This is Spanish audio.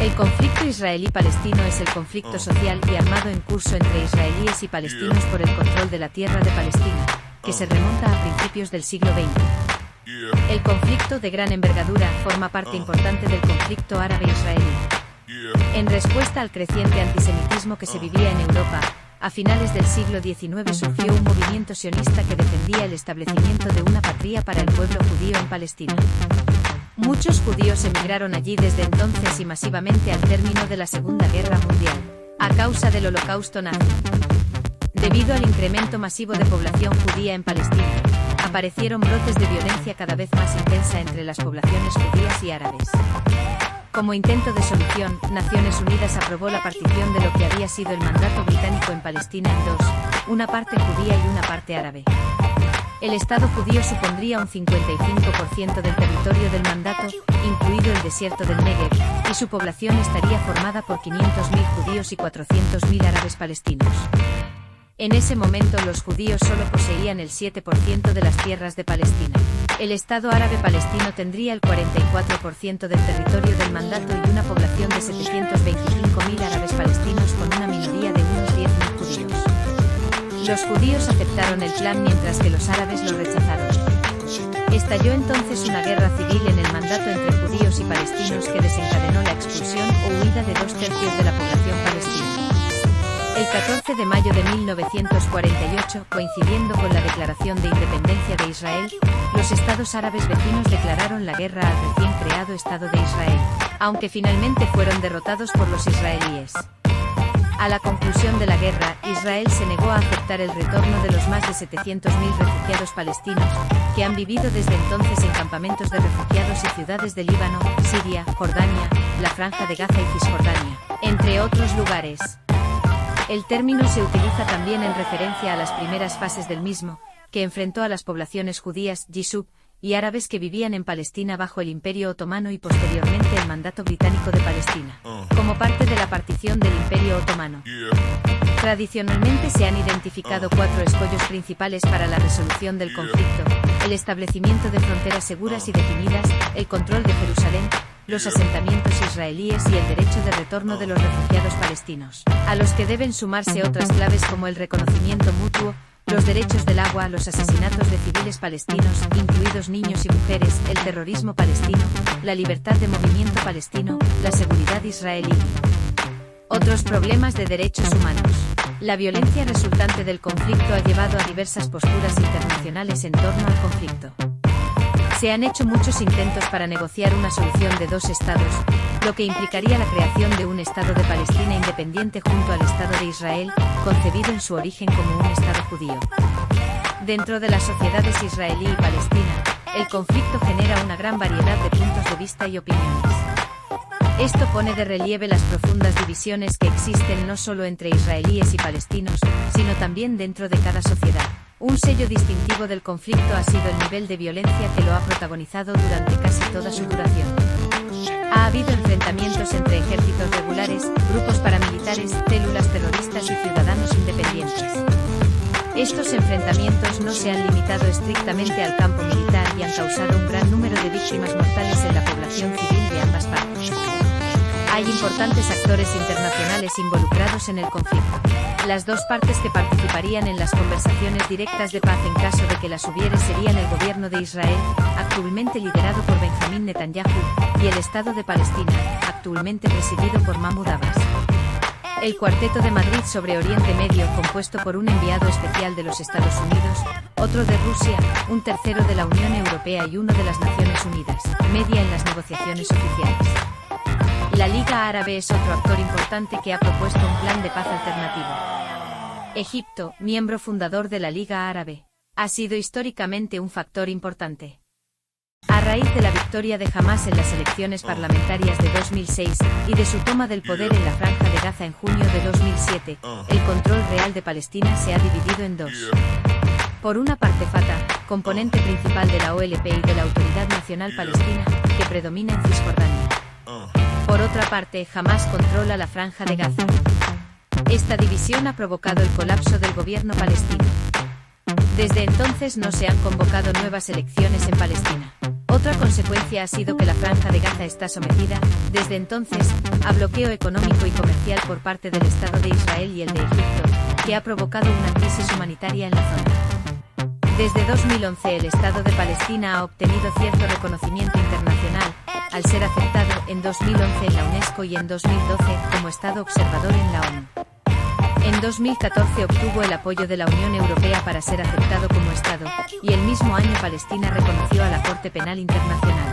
El conflicto israelí-palestino es el conflicto social y armado en curso entre israelíes y palestinos por el control de la tierra de Palestina, que se remonta a principios del siglo XX. El conflicto de gran envergadura forma parte importante del conflicto árabe-israelí. En respuesta al creciente antisemitismo que se vivía en Europa, a finales del siglo XIX surgió un movimiento sionista que defendía el establecimiento de una patria para el pueblo judío en Palestina. Muchos judíos emigraron allí desde entonces y masivamente al término de la Segunda Guerra Mundial, a causa del Holocausto nazi. Debido al incremento masivo de población judía en Palestina, aparecieron brotes de violencia cada vez más intensa entre las poblaciones judías y árabes. Como intento de solución, Naciones Unidas aprobó la partición de lo que había sido el mandato británico en Palestina en dos, una parte judía y una parte árabe. El Estado judío supondría un 55% del territorio del mandato, incluido el desierto del Negev, y su población estaría formada por 500.000 judíos y 400.000 árabes palestinos. En ese momento los judíos solo poseían el 7% de las tierras de Palestina. El Estado árabe palestino tendría el 44% del territorio del mandato y una población de 725.000 árabes palestinos con una minoría de unos 10.000 judíos. Los judíos aceptaron el plan mientras que los árabes lo rechazaron. Estalló entonces una guerra civil en el mandato entre judíos y palestinos que desencadenó la expulsión o huida de 2/3 de la población palestina. El 14 de mayo de 1948, coincidiendo con la declaración de independencia de Israel, los estados árabes vecinos declararon la guerra al recién creado Estado de Israel, aunque finalmente fueron derrotados por los israelíes. A la conclusión de la guerra, Israel se negó a aceptar el retorno de los más de 700.000 refugiados palestinos, que han vivido desde entonces en campamentos de refugiados y ciudades de Líbano, Siria, Jordania, la Franja de Gaza y Cisjordania, entre otros lugares. El término se utiliza también en referencia a las primeras fases del mismo, que enfrentó a las poblaciones judías, yishuv, y árabes que vivían en Palestina bajo el Imperio Otomano y posteriormente el mandato británico de Palestina, como parte de la partición del Imperio Otomano. Tradicionalmente se han identificado 4 escollos principales para la resolución del conflicto: el establecimiento de fronteras seguras y definidas, el control de Jerusalén, los asentamientos israelíes y el derecho de retorno de los refugiados palestinos, a los que deben sumarse otras claves como el reconocimiento mutuo, los derechos del agua, los asesinatos de civiles palestinos, incluidos niños y mujeres, el terrorismo palestino, la libertad de movimiento palestino, la seguridad israelí. Otros problemas de derechos humanos. La violencia resultante del conflicto ha llevado a diversas posturas internacionales en torno al conflicto. Se han hecho muchos intentos para negociar una solución de 2 estados, lo que implicaría la creación de un Estado de Palestina independiente junto al Estado de Israel, concebido en su origen como un Estado judío. Dentro de las sociedades israelí y palestina, el conflicto genera una gran variedad de puntos de vista y opiniones. Esto pone de relieve las profundas divisiones que existen no solo entre israelíes y palestinos, sino también dentro de cada sociedad. Un sello distintivo del conflicto ha sido el nivel de violencia que lo ha protagonizado durante casi toda su duración. Ha habido enfrentamientos entre ejércitos regulares, grupos paramilitares, células terroristas y ciudadanos independientes. Estos enfrentamientos no se han limitado estrictamente al campo militar y han causado un gran número de víctimas mortales en la población civil de ambas partes. Hay importantes actores internacionales involucrados en el conflicto. Las 2 partes que participarían en las conversaciones directas de paz en caso de que las hubiere serían el gobierno de Israel, actualmente liderado por Benjamín Netanyahu, y el Estado de Palestina, actualmente presidido por Mahmoud Abbas. El Cuarteto de Madrid sobre Oriente Medio, compuesto por un enviado especial de los Estados Unidos, otro de Rusia, un tercero de la Unión Europea y uno de las Naciones Unidas, media en las negociaciones oficiales. La Liga Árabe es otro actor importante que ha propuesto un plan de paz alternativo. Egipto, miembro fundador de la Liga Árabe, ha sido históricamente un factor importante. A raíz de la victoria de Hamás en las elecciones parlamentarias de 2006 y de su toma del poder en la Franja de Gaza en junio de 2007, el control real de Palestina se ha dividido en 2. Por una parte Fatah, componente principal de la OLP y de la Autoridad Nacional Palestina, que predomina en Cisjordania. Por otra parte, Hamás controla la Franja de Gaza. Esta división ha provocado el colapso del gobierno palestino. Desde entonces no se han convocado nuevas elecciones en Palestina. Otra consecuencia ha sido que la Franja de Gaza está sometida, desde entonces, a bloqueo económico y comercial por parte del Estado de Israel y el de Egipto, que ha provocado una crisis humanitaria en la zona. Desde 2011 el Estado de Palestina ha obtenido cierto reconocimiento internacional, al ser aceptado en 2011 en la UNESCO y en 2012 como Estado observador en la ONU. En 2014 obtuvo el apoyo de la Unión Europea para ser aceptado como Estado, y el mismo año Palestina reconoció a la Corte Penal Internacional.